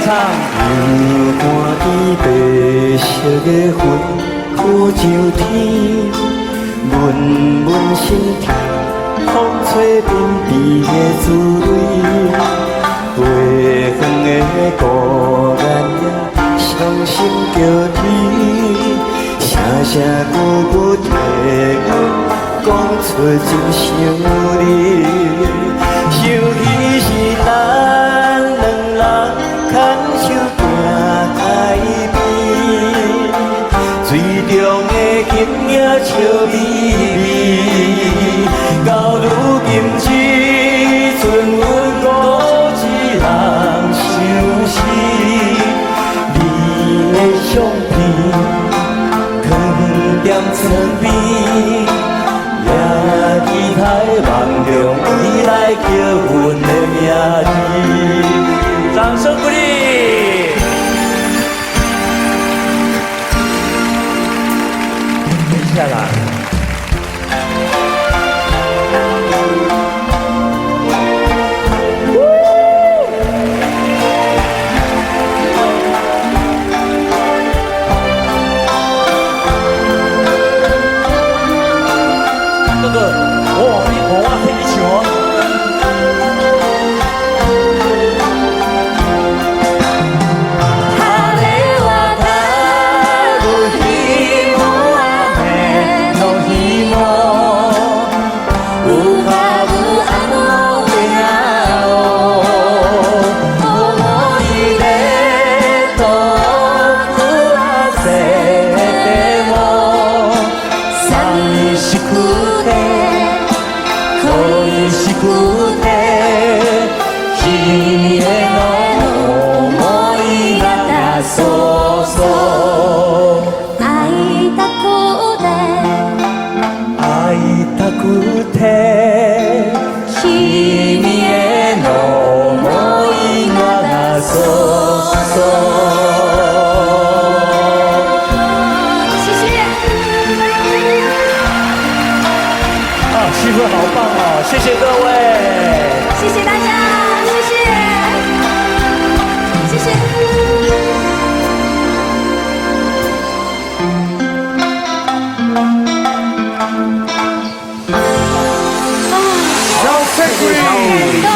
唱。又看见白色的云浮上天，闷闷心跳，风吹遍边的滋味。飞远的孤雁也伤心叫天，声声句句替我讲出真心理。想起是咱两人牵手行海边，水中的景影笑眯眯。到如今只剩阮孤一人相思，你的相片藏在床边，也期待梦中回来叫阮的名字。掌声鼓励。接下来。哥哥，我陪你去哦。恋しくて君への想いがそうそう会いたくて君への想いがそうそう气氛好棒哦！谢谢各位，谢谢大家，谢谢，小 Factory。